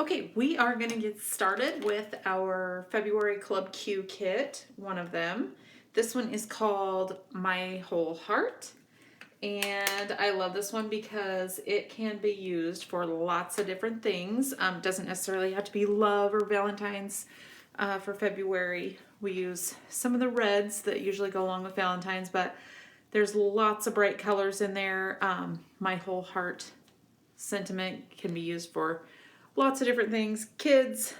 Okay, we are going to get started with our February Club Q kit, one of them. This one is called My Whole Heart, and I love this one because it can be used for lots of different things. Doesn't necessarily have to be love or Valentine's for February. We use some of the reds that usually go along with Valentine's, but there's lots of bright colors in there. My Whole Heart sentiment can be used for lots of different things. Kids,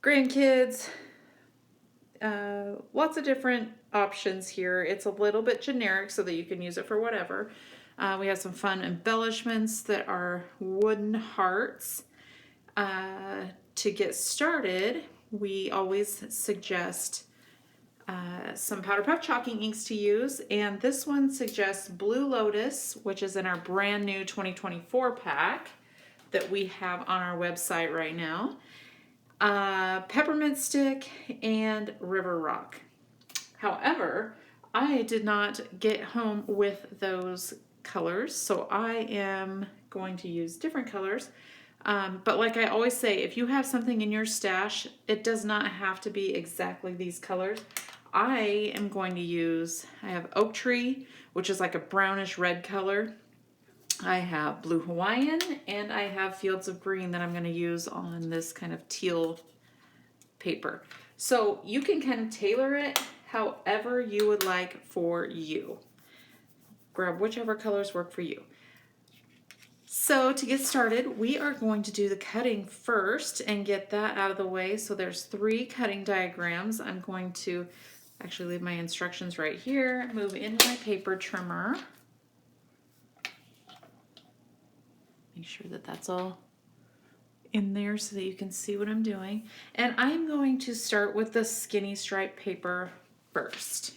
grandkids, lots of different options here. It's a little bit generic so that you can use it for whatever. We have some fun embellishments that are wooden hearts. To get started, we always suggest some powder puff chalking inks to use, and this one suggests Blue Lotus, which is in our brand new 2024 pack that we have on our website right now, Peppermint Stick, and River Rock. However, I did not get home with those colors, so I am going to use different colors. But like I always say, if you have something in your stash, it does not have to be exactly these colors. I am going to use, I have Oak Tree, which is like a brownish red color. I have Blue Hawaiian, and I have Fields of Green that I'm going to use on this kind of teal paper. So you can kind of tailor it however you would like for you. Grab whichever colors work for you. So to get started, we are going to do the cutting first and get that out of the way. So there's 3 cutting diagrams. I'm going to actually leave my instructions right here, move into my paper trimmer. Make sure that that's all in there so that you can see what I'm doing. And I'm going to start with the skinny stripe paper first.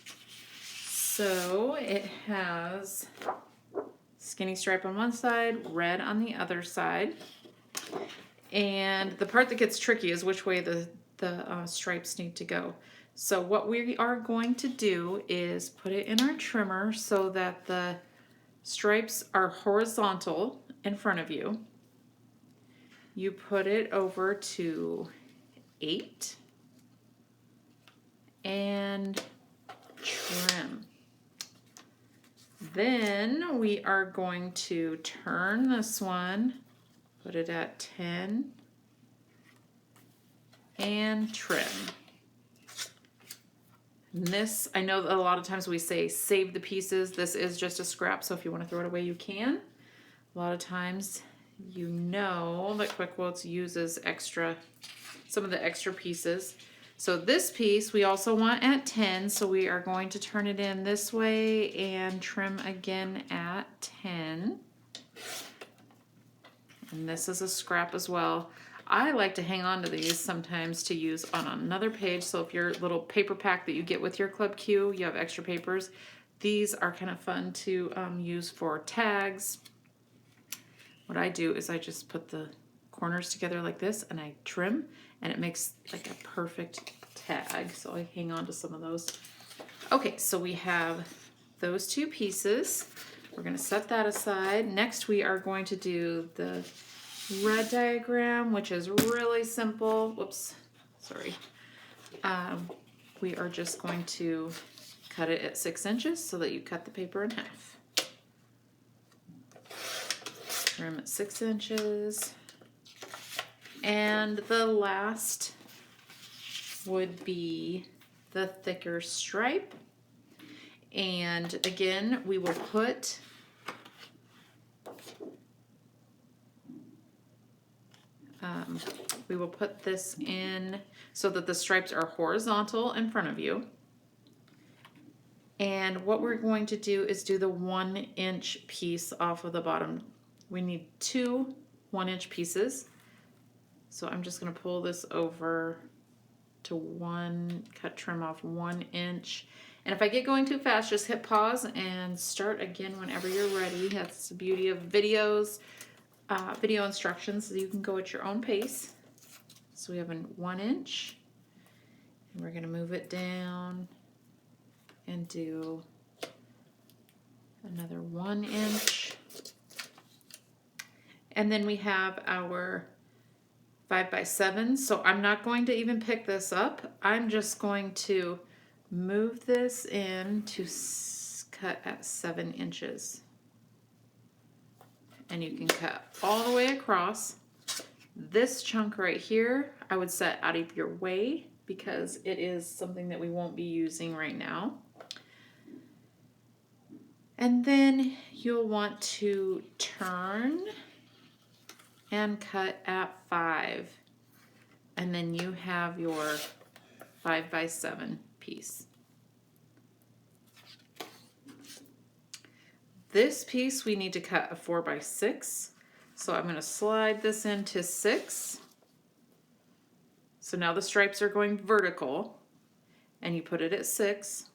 So it has skinny stripe on one side, red on the other side. And the part that gets tricky is which way the stripes need to go. So what we are going to do is put it in our trimmer so that the stripes are horizontal in front of you. You put it over to 8 and trim. Then we are going to turn this one, put it at 10 and trim. And this, I know that a lot of times we say save the pieces. This is just a scrap, so if you want to throw it away, you can. A lot of times, you know that Quick Quilts uses some of the extra pieces. So this piece we also want at 10, so we are going to turn it in this way and trim again at 10. And this is a scrap as well. I like to hang on to these sometimes to use on another page. So if your little paper pack that you get with your Club Q, you have extra papers, these are kind of fun to use for tags. What I do is I just put the corners together like this and I trim, and it makes like a perfect tag. So I hang on to some of those. Okay, so we have those 2 pieces. We're going to set that aside. Next we are going to do the red diagram, which is really simple. Whoops, sorry. We are just going to cut it at 6 inches so that you cut the paper in half. Trim at 6 inches. And the last would be the thicker stripe. And again, we will put this in so that the stripes are horizontal in front of you. And what we're going to do is do the 1-inch piece off of the bottom. We need 2 1-inch pieces. So I'm just going to pull this over to trim off 1 inch. And if I get going too fast, just hit pause and start again whenever you're ready. That's the beauty of videos, video instructions, so you can go at your own pace. So we have a 1 inch, and we're going to move it down and do another 1 inch. And then we have our 5x7. So I'm not going to even pick this up. I'm just going to move this in to cut at 7 inches. And you can cut all the way across. This chunk right here, I would set out of your way because it is something that we won't be using right now. And then you'll want to turn and cut at 5. And then you have your 5x7 piece. This piece we need to cut a 4x6. So I'm going to slide this into 6. So now the stripes are going vertical. And you put it at 6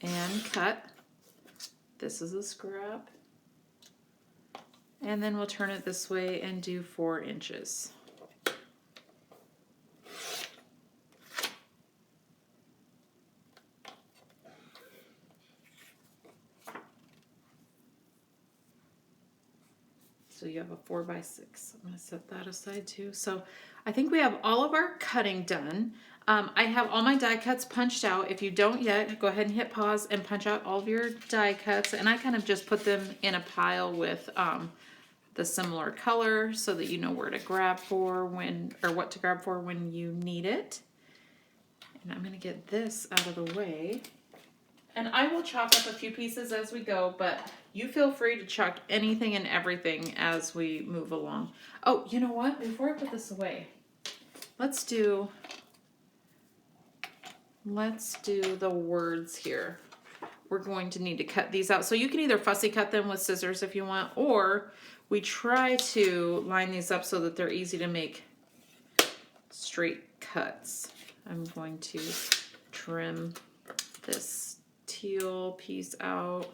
and cut. This is a scrap. And then we'll turn it this way and do 4 inches. So you have a 4x6. I'm going to set that aside too. So I think we have all of our cutting done. I have all my die cuts punched out. If you don't yet, go ahead and hit pause and punch out all of your die cuts. And I kind of just put them in a pile with the similar color so that you know where to grab for when, or what to grab for when you need it. And I'm going to get this out of the way. And I will chop up a few pieces as we go, but you feel free to chuck anything and everything as we move along. Oh, you know what? Before I put this away, let's do the words here. We're going to need to cut these out. So you can either fussy cut them with scissors if you want, or we try to line these up so that they're easy to make straight cuts. I'm going to trim this teal piece out.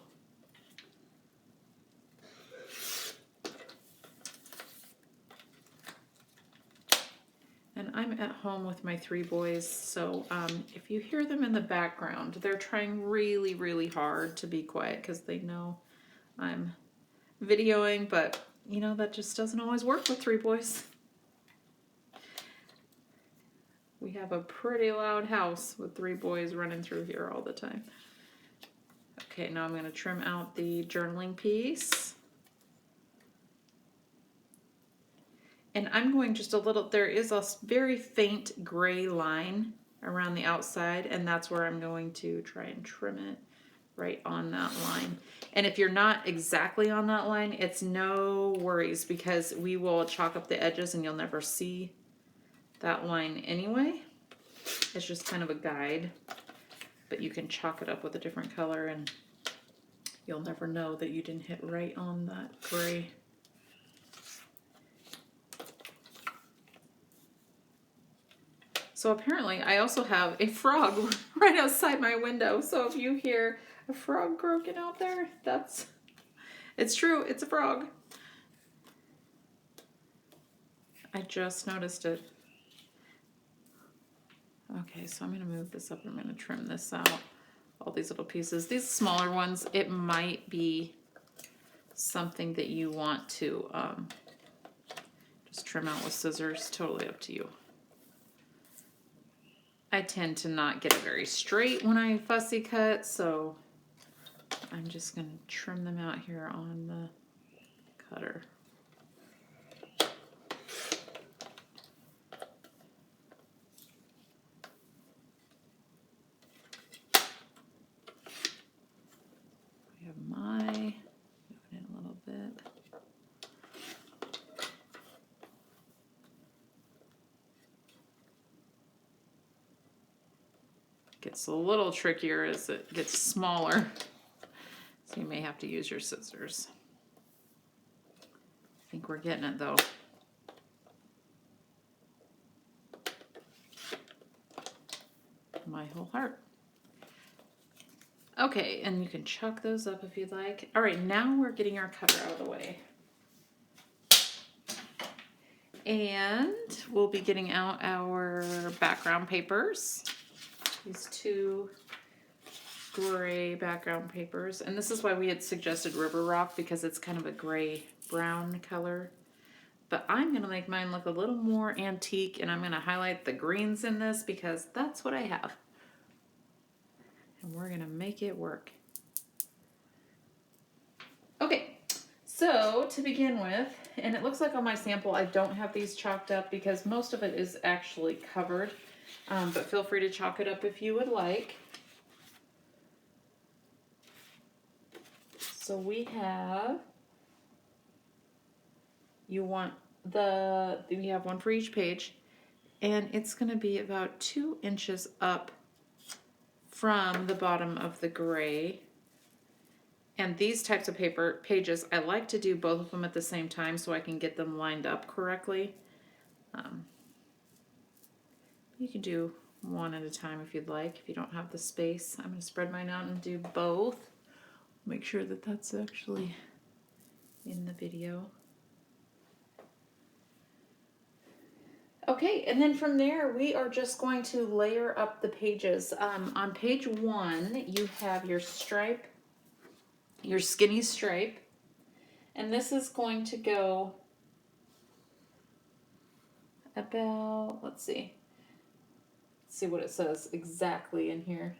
And I'm at home with my 3 boys, so if you hear them in the background, they're trying really, really hard to be quiet because they know I'm videoing, but you know, that just doesn't always work with 3 boys. We have a pretty loud house with 3 boys running through here all the time. Okay, now I'm going to trim out the journaling piece. And I'm going just a little, there is a very faint gray line around the outside, and that's where I'm going to try and trim it right on that line. And if you're not exactly on that line, it's no worries because we will chalk up the edges and you'll never see that line anyway. It's just kind of a guide, but you can chalk it up with a different color and you'll never know that you didn't hit right on that gray. So apparently I also have a frog right outside my window. So if you hear a frog croaking out there, it's true, it's a frog. I just noticed it. Okay, so I'm gonna move this up. I'm gonna trim this out. All these little pieces. These smaller ones, it might be something that you want to just trim out with scissors. Totally up to you. I tend to not get it very straight when I fussy cut, so I'm just going to trim them out here on the cutter. We have my, move it in a little bit. Gets a little trickier as it gets smaller, so you may have to use your scissors. I think we're getting it though. My whole heart. Okay, and you can chuck those up if you'd like. All right, now we're getting our cutter out of the way. And we'll be getting out our background papers. These 2 gray background papers. And this is why we had suggested River Rock, because it's kind of a gray brown color. But I'm going to make mine look a little more antique, and I'm going to highlight the greens in this because that's what I have. And we're going to make it work. Okay, so to begin with, and it looks like on my sample I don't have these chalked up because most of it is actually covered, but feel free to chalk it up if you would like. So we have, we have one for each page, and it's going to be about 2 inches up from the bottom of the gray. And these types of pages, I like to do both of them at the same time so I can get them lined up correctly. You can do one at a time if you'd like, if you don't have the space. I'm going to spread mine out and do both. Make sure that that's actually in the video. Okay, and then from there we are just going to layer up the pages. On page 1 you have your stripe, your skinny stripe, and this is going to go about, let's see what it says exactly in here.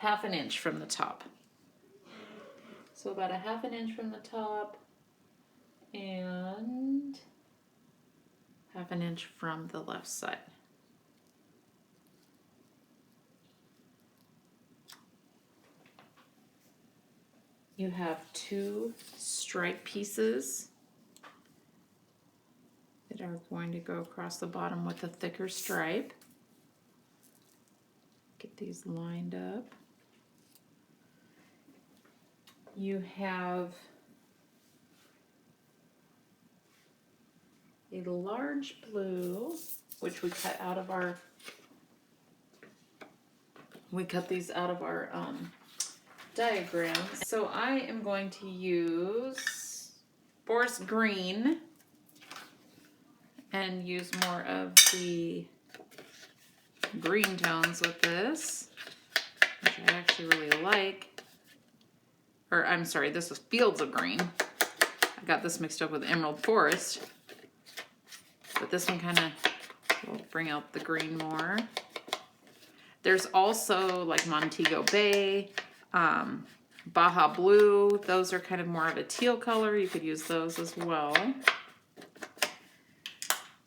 1/2 inch from the top. So about 1/2 inch from the top and 1/2 inch from the left side. You have 2 stripe pieces that are going to go across the bottom with a thicker stripe. Get these lined up. You have a large blue, which we cut out of our, these out of our diagrams. So I am going to use forest green and use more of the green tones with this, which I actually really like. Or I'm sorry, this is Fields of Green. I got this mixed up with Emerald Forest. But this one kind of will bring out the green more. There's also like Montego Bay, Baja Blue. Those are kind of more of a teal color. You could use those as well.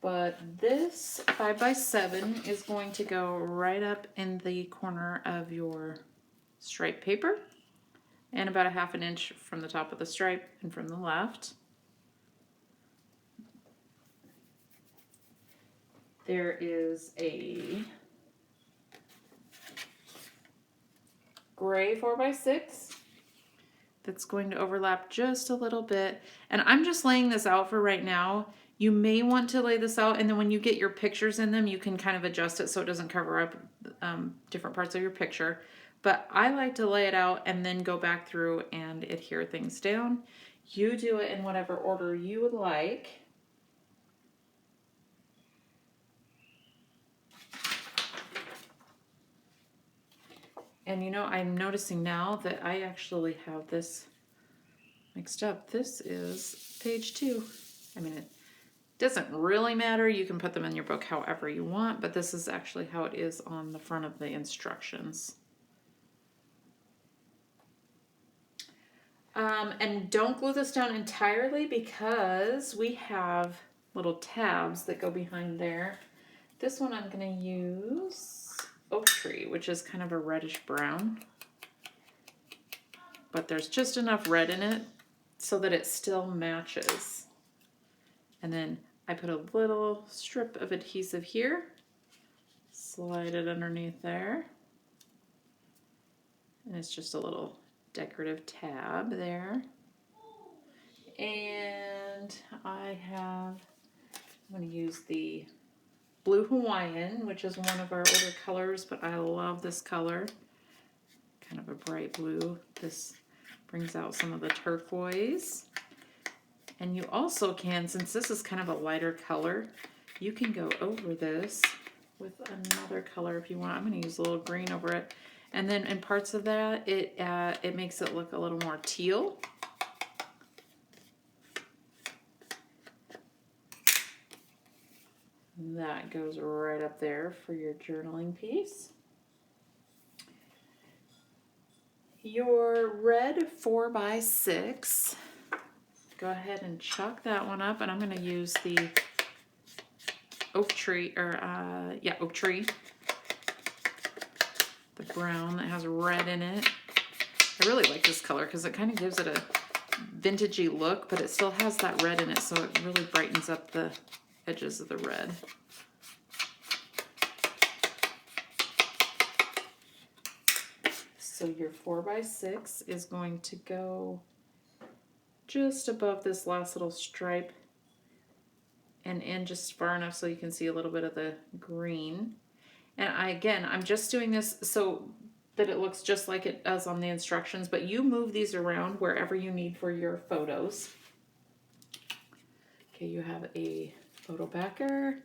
But this 5x7 is going to go right up in the corner of your stripe paper and about 1/2 inch from the top of the stripe and from the left. There is a gray 4x6 that's going to overlap just a little bit. And I'm just laying this out for right now. You may want to lay this out, and then when you get your pictures in them, you can kind of adjust it so it doesn't cover up different parts of your picture. But I like to lay it out and then go back through and adhere things down. You do it in whatever order you would like. And you know, I'm noticing now that I actually have this mixed up. This is page 2. I mean, it doesn't really matter. You can put them in your book however you want, but this is actually how it is on the front of the instructions. And don't glue this down entirely because we have little tabs that go behind there. This one I'm going to use Oak Tree, which is kind of a reddish brown. But there's just enough red in it so that it still matches. And then I put a little strip of adhesive here, slide it underneath there, and it's just a little decorative tab there. And I'm going to use the Blue Hawaiian, which is one of our older colors, but I love this color. Kind of a bright blue. This brings out some of the turquoise. And you also can, since this is kind of a lighter color, you can go over this with another color if you want. I'm going to use a little green over it. And then in parts of that, it makes it look a little more teal. That goes right up there for your journaling piece. Your red 4x6, go ahead and chalk that one up, and I'm going to use the oak tree, oak tree, the brown that has red in it. I really like this color because it kind of gives it a vintagey look, but it still has that red in it, so it really brightens up the edges of the red. So your 4x6 is going to go just above this last little stripe and in just far enough so you can see a little bit of the green. And I'm just doing this so that it looks just like it does on the instructions, but you move these around wherever you need for your photos. Okay, you have a photo backer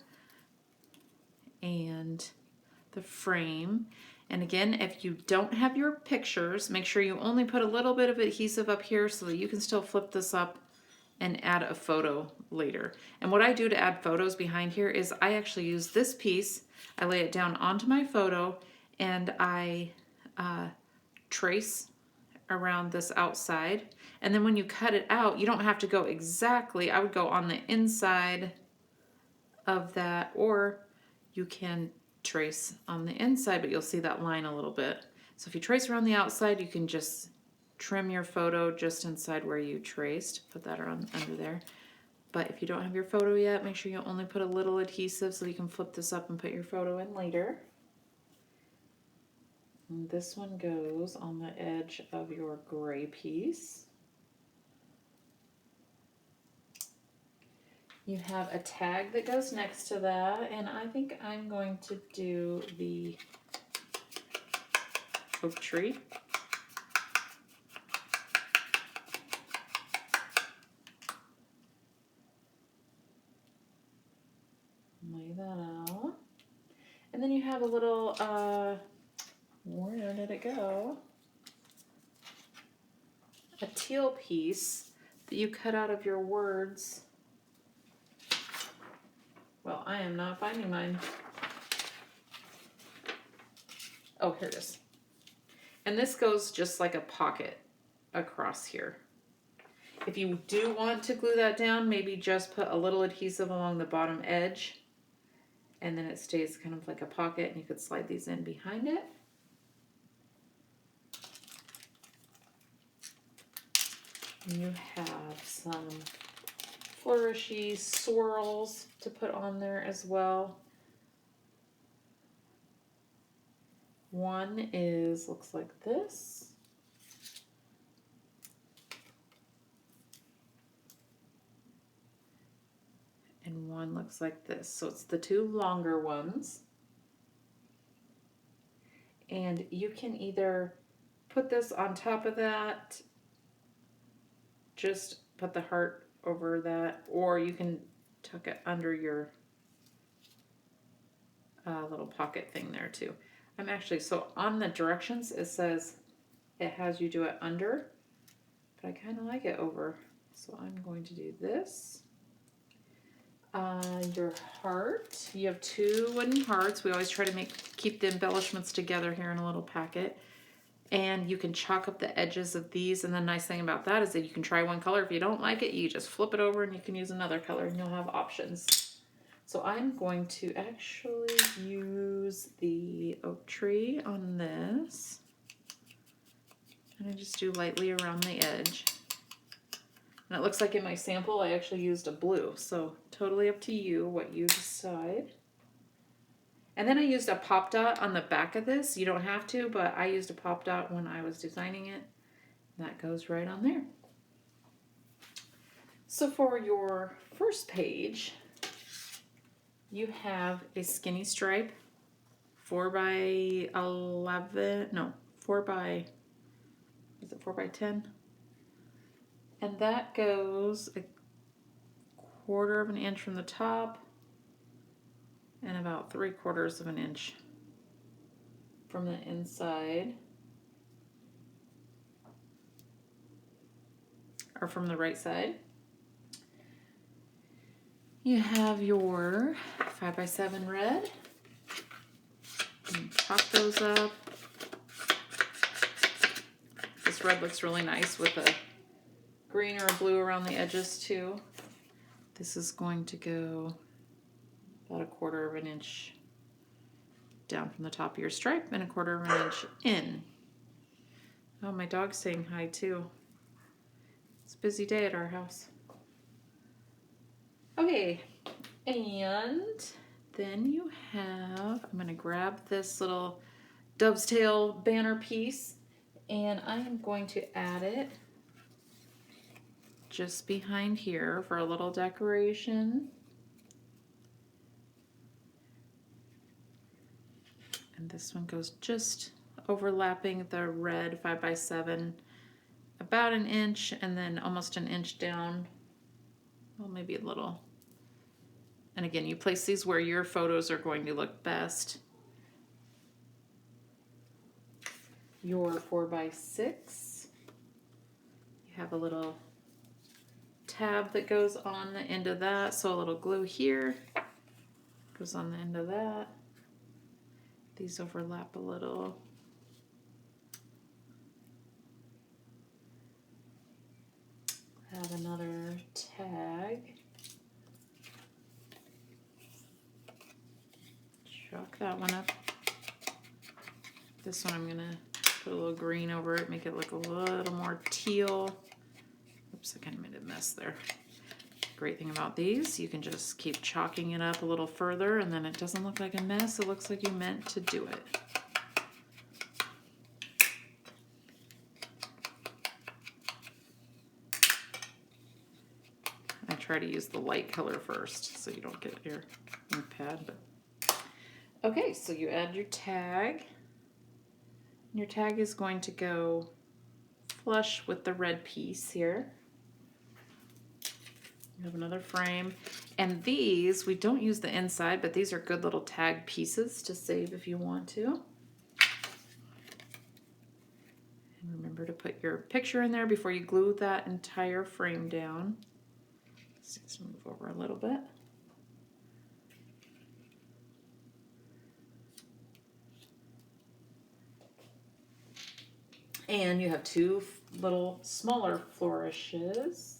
and the frame. And again, if you don't have your pictures, make sure you only put a little bit of adhesive up here so that you can still flip this up and add a photo later. And what I do to add photos behind here is I actually use this piece, I lay it down onto my photo, and I trace around this outside. And then when you cut it out, you don't have to go exactly, I would go on the inside of that, or you can trace on the inside, but you'll see that line a little bit. So if you trace around the outside, you can just trim your photo just inside where you traced, put that around under there. But if you don't have your photo yet, make sure you only put a little adhesive so you can flip this up and put your photo in later. And this one goes on the edge of your gray piece. You have a tag that goes next to that, and I think I'm going to do the oak tree. Lay that out. And then you have a little, where did it go? A teal piece that you cut out of your words. Well, I am not finding mine. Oh, here it is. And this goes just like a pocket across here. If you do want to glue that down, maybe just put a little adhesive along the bottom edge, and then it stays kind of like a pocket, and you could slide these in behind it. And you have some flourishy swirls to put on there as well. One looks like this. And one looks like this. So it's the two longer ones. And you can either put this on top of that, just put the heart over that, or you can tuck it under your little pocket thing there too. I'm actually, so on the directions it says it has you do it under, but I kind of like it over. So I'm going to do this. Your heart, you have two wooden hearts. We always try to keep the embellishments together here in a little packet. And you can chalk up the edges of these, and the nice thing about that is that you can try one color. If you don't like it, you just flip it over and you can use another color, and you'll have options. So I'm going to actually use the oak tree on this. And I just do lightly around the edge. And it looks like in my sample I actually used a blue, so totally up to you what you decide. And then I used a pop dot on the back of this. You don't have to, but I used a pop dot when I was designing it. That goes right on there. So for your first page, you have a skinny stripe, 4x11, no, 4x, is it 4x10? And that goes a 1/4 of an inch from the top and about 3/4 of an inch from the inside, or from the right side. You have your 5x7 red. And chalk those up. This red looks really nice with a green or a blue around the edges too. This is going to go about 1/4 of an inch down from the top of your stripe and 1/4 of an inch in. Oh, my dog's saying hi too. It's a busy day at our house. Okay, and then you have, I'm going to grab this little dove's tail banner piece and I am going to add it just behind here for a little decoration. And this one goes just overlapping the red 5x7 about an inch and then almost an inch down. Well, maybe a little. And again, you place these where your photos are going to look best. Your 4x6, you have a little tab that goes on the end of that, so a little glue here goes on the end of that. These overlap a little. Have another tag. Chalk that one up. This one I'm gonna put a little green over it, make it look a little more teal. Oops, I kind of made a mess there. Great thing about these, you can just keep chalking it up a little further and then it doesn't look like a mess. It looks like you meant to do it. I try to use the light color first so you don't get your ink pad. But okay, so you add your tag. Your tag is going to go flush with the red piece here. You have another frame. And these, we don't use the inside, but these are good little tag pieces to save if you want to. And remember to put your picture in there before you glue that entire frame down. Let's just move over a little bit. And you have two little smaller flourishes.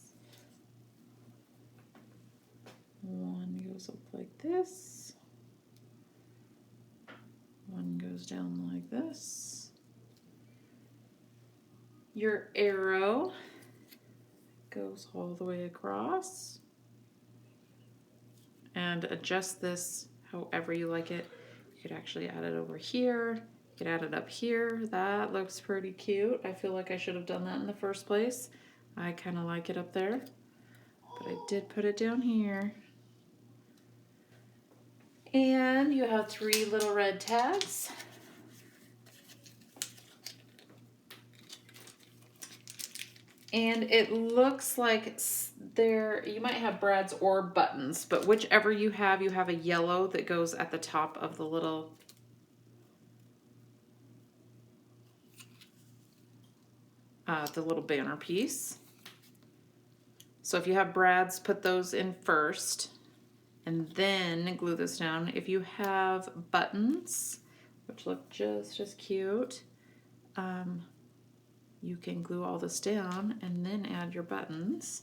One goes up like this. One goes down like this. Your arrow goes all the way across. And adjust this however you like it. You could actually add it over here. You could add it up here. That looks pretty cute. I feel like I should have done that in the first place. I kind of like it up there. But I did put it down here. And you have 3 little red tags. And it looks like there, you might have brads or buttons, but whichever you have a yellow that goes at the top of the little banner piece. So if you have brads, put those in first and then glue this down. If you have buttons, which look just as cute, you can glue all this down and then add your buttons.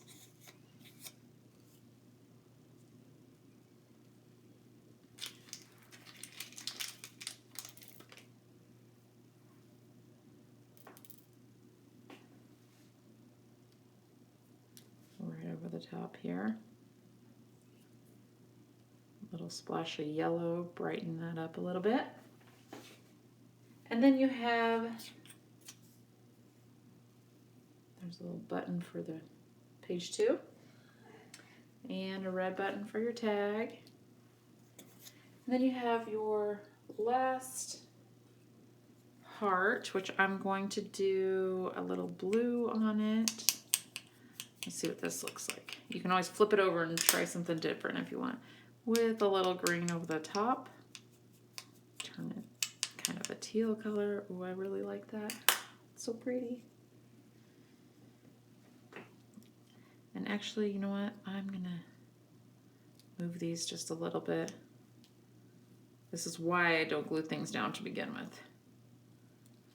Right over the top here. A little splash of yellow, brighten that up a little bit. And then you have, there's a little button for the page 2 and a red button for your tag. And then you have your last heart, which I'm going to do a little blue on it. Let's see what this looks like. You can always flip it over and try something different if you want. With a little green over the top. Turn it kind of a teal color. Oh, I really like that. It's so pretty. And actually, you know what? I'm gonna move these just a little bit This is why I don't glue things down to begin with.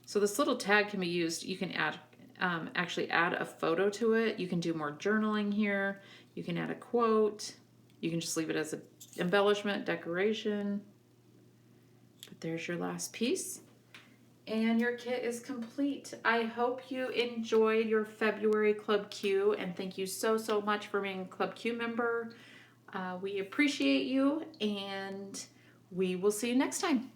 So this little tag can be used. You can add actually add a photo to it. You can do more journaling here. You can add a quote. You can just leave it as an embellishment, decoration. But there's your last piece. And your kit is complete. I hope you enjoyed your February Club Q, and thank you so much for being a Club Q member. We appreciate you, and we will see you next time.